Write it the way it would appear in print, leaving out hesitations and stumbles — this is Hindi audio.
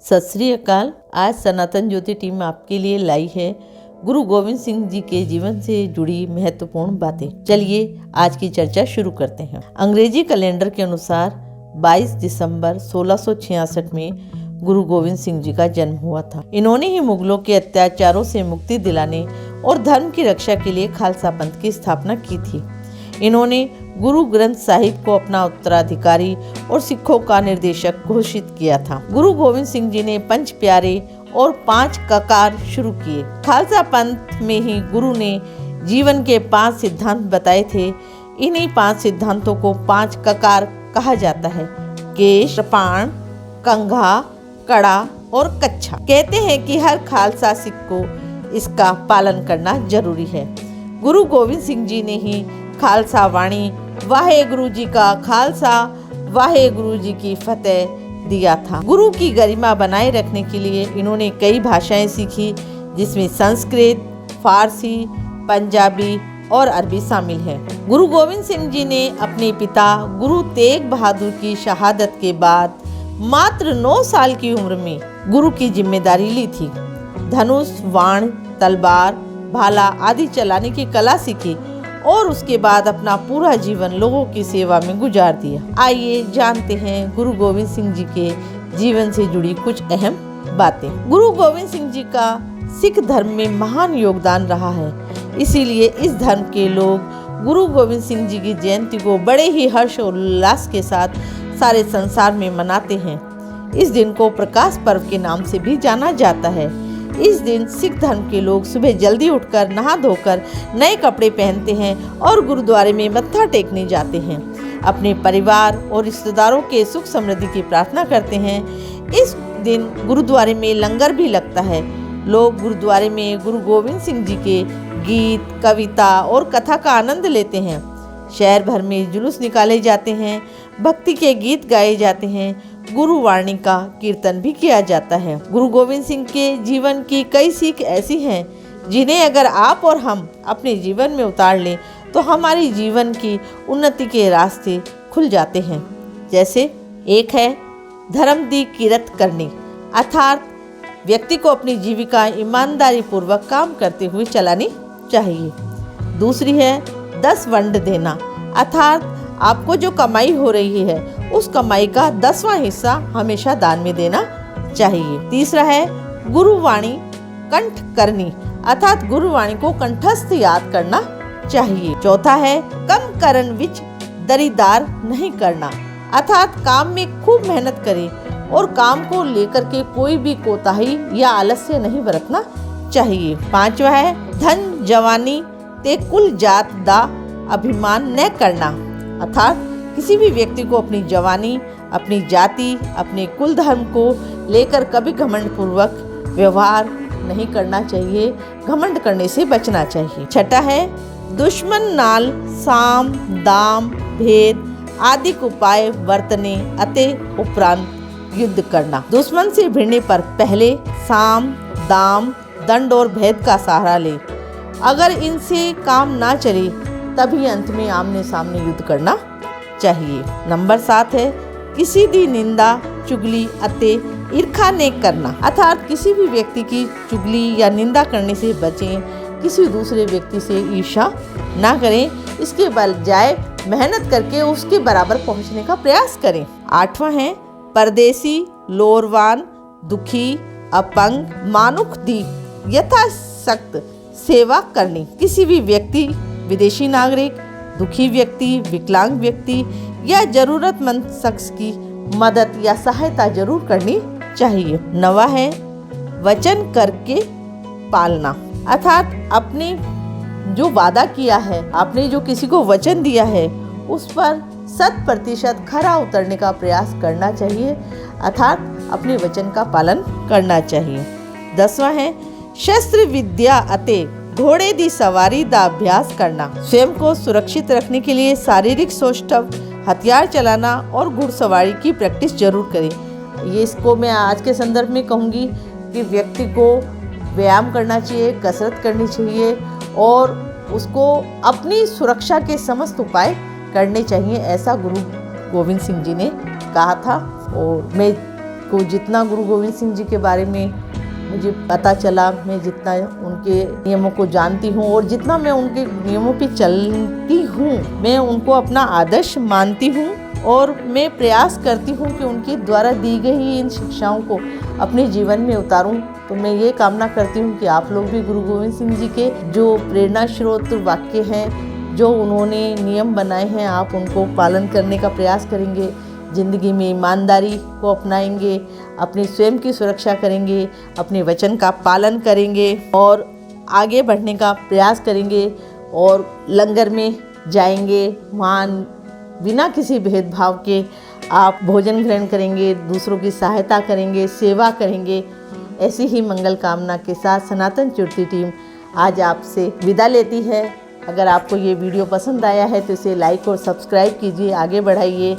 सत श्री अकाल। आज सनातन ज्योति टीम आपके लिए लाई है गुरु गोविंद सिंह जी के जीवन से जुड़ी महत्वपूर्ण बातें। चलिए आज की चर्चा शुरू करते हैं। अंग्रेजी कैलेंडर के अनुसार 22 दिसंबर 1666 में गुरु गोविंद सिंह जी का जन्म हुआ था। इन्होंने ही मुगलों के अत्याचारों से मुक्ति दिलाने और धर्म की रक्षा के लिए खालसा पंथ की स्थापना की थी। इन्होंने गुरु ग्रंथ साहिब को अपना उत्तराधिकारी और सिखों का निर्देशक घोषित किया था। गुरु गोविंद सिंह जी ने 5 प्यारे और 5 ककार शुरू किए। खालसा पंथ में ही गुरु ने जीवन के 5 सिद्धांत बताए थे। इन्हीं 5 सिद्धांतों को 5 ककार कहा जाता है। केश, कृपाण, कंघा, कड़ा और कच्छा। कहते हैं कि हर खालसा सिख को इसका पालन करना जरूरी है। गुरु गोविंद सिंह जी ने ही खालसा वाणी वाहे गुरु जी का खालसा वाहे गुरु जी की फतेह दिया था। गुरु की गरिमा बनाए रखने के लिए इन्होंने कई भाषाएं सीखी, जिसमें संस्कृत, फारसी, पंजाबी और अरबी शामिल है। गुरु गोविंद सिंह जी ने अपने पिता गुरु तेग बहादुर की शहादत के बाद मात्र 9 साल की उम्र में गुरु की जिम्मेदारी ली थी। धनुष, बाण, तलवार, भाला आदि चलाने की कला सीखी और उसके बाद अपना पूरा जीवन लोगों की सेवा में गुजार दिया। आइए जानते हैं गुरु गोविंद सिंह जी के जीवन से जुड़ी कुछ अहम बातें। गुरु गोविंद सिंह जी का सिख धर्म में महान योगदान रहा है, इसीलिए इस धर्म के लोग गुरु गोविंद सिंह जी की जयंती को बड़े ही हर्ष और उल्लास के साथ सारे संसार में मनाते हैं। इस दिन को प्रकाश पर्व के नाम से भी जाना जाता है। इस दिन सिख धर्म के लोग सुबह जल्दी उठकर नहा धोकर नए कपड़े पहनते हैं और गुरुद्वारे में मत्था टेकने जाते हैं। अपने परिवार और रिश्तेदारों के सुख समृद्धि की प्रार्थना करते हैं। इस दिन गुरुद्वारे में लंगर भी लगता है। लोग गुरुद्वारे में गुरु गोविंद सिंह जी के गीत, कविता और कथा का आनंद लेते हैं। शहर भर में जुलूस निकाले जाते हैं, भक्ति के गीत गाए जाते हैं, गुरुवाणी का कीर्तन भी किया जाता है। गुरु गोविंद सिंह के जीवन की कई सीख ऐसी हैं जिन्हें अगर आप और हम अपने जीवन में उतार लें तो हमारी जीवन की उन्नति के रास्ते खुल जाते हैं। जैसे एक है धर्म दी किरत करनी, अर्थात व्यक्ति को अपनी जीविका ईमानदारी पूर्वक काम करते हुए चलानी चाहिए। दूसरी है 10 वंड देना, अर्थात आपको जो कमाई हो रही है उस कमाई का 10वां हिस्सा हमेशा दान में देना चाहिए। तीसरा है गुरुवाणी कंठ करनी, अर्थात गुरुवाणी को कंठस्थ याद करना चाहिए। चौथा है कम करन विच दरीदार नहीं करना, अर्थात काम में खूब मेहनत करें और काम को लेकर के कोई भी कोताही या आलस्य नहीं बरतना चाहिए। 5वां है धन जवानी ते कुल जात दा अभिमान न करना, अर्थात किसी भी व्यक्ति को अपनी जवानी, अपनी जाति, अपने कुल धर्म को लेकर कभी घमंड पूर्वक व्यवहार नहीं करना चाहिए। घमंड करने से बचना चाहिए। छठा है दुश्मन नाल साम दाम भेद आदि उपाय वर्तने अते उपरांत युद्ध करना। दुश्मन से भिड़ने पर पहले साम दाम दंड और भेद का सहारा ले। अगर इनसे काम ना चले तभी अंत में आमने सामने युद्ध करना चाहिए। नंबर 7 है किसी दी निंदा चुगली अते ईर्खा ने करना, अर्थात किसी भी व्यक्ति की चुगली या निंदा करने से बचें। किसी दूसरे व्यक्ति से ईर्ष्या ना करें, इसके बजाय मेहनत करके उसके बराबर पहुंचने का प्रयास करें। 8वां है परदेसी लोरवान दुखी अपंग मानुख दी यथाशक्त सेवा करनी। किसी भी व्यक्ति, विदेशी नागरिक, दुखी व्यक्ति, विकलांग व्यक्ति या जरूरतमंद शख्स की मदद या सहायता जरूर करनी चाहिए। 9वां है वचन करके पालना, अर्थात आपने जो वादा किया है, आपने जो किसी को वचन दिया है उस पर 100% खरा उतरने का प्रयास करना चाहिए, अर्थात अपने वचन का पालन करना चाहिए। 10वां है शस्त्र विद्या अते घोड़े दी सवारी दा अभ्यास करना, स्वयं को सुरक्षित रखने के लिए शारीरिक सौष्ठव, हथियार चलाना और घुड़सवारी की प्रैक्टिस जरूर करें। ये इसको मैं आज के संदर्भ में कहूँगी कि व्यक्ति को व्यायाम करना चाहिए, कसरत करनी चाहिए और उसको अपनी सुरक्षा के समस्त उपाय करने चाहिए, ऐसा गुरु गोविंद सिंह जी ने कहा था। और मैं को जितना गुरु गोविंद सिंह जी के बारे में मुझे पता चला, मैं जितना उनके नियमों को जानती हूँ और जितना मैं उनके नियमों पे चलती हूँ, मैं उनको अपना आदर्श मानती हूँ और मैं प्रयास करती हूँ कि उनके द्वारा दी गई इन शिक्षाओं को अपने जीवन में उतारूँ। तो मैं ये कामना करती हूँ कि आप लोग भी गुरु गोविंद सिंह जी के जो प्रेरणा स्रोत वाक्य हैं, जो उन्होंने नियम बनाए हैं, आप उनको पालन करने का प्रयास करेंगे, ज़िंदगी में ईमानदारी को अपनाएंगे, अपनी स्वयं की सुरक्षा करेंगे, अपने वचन का पालन करेंगे और आगे बढ़ने का प्रयास करेंगे और लंगर में जाएंगे, वहाँ बिना किसी भेदभाव के आप भोजन ग्रहण करेंगे, दूसरों की सहायता करेंगे, सेवा करेंगे। ऐसी ही मंगल कामना के साथ सनातन कीर्ति टीम आज आपसे विदा लेती है। अगर आपको ये वीडियो पसंद आया है तो इसे लाइक और सब्सक्राइब कीजिए, आगे बढ़ाइए।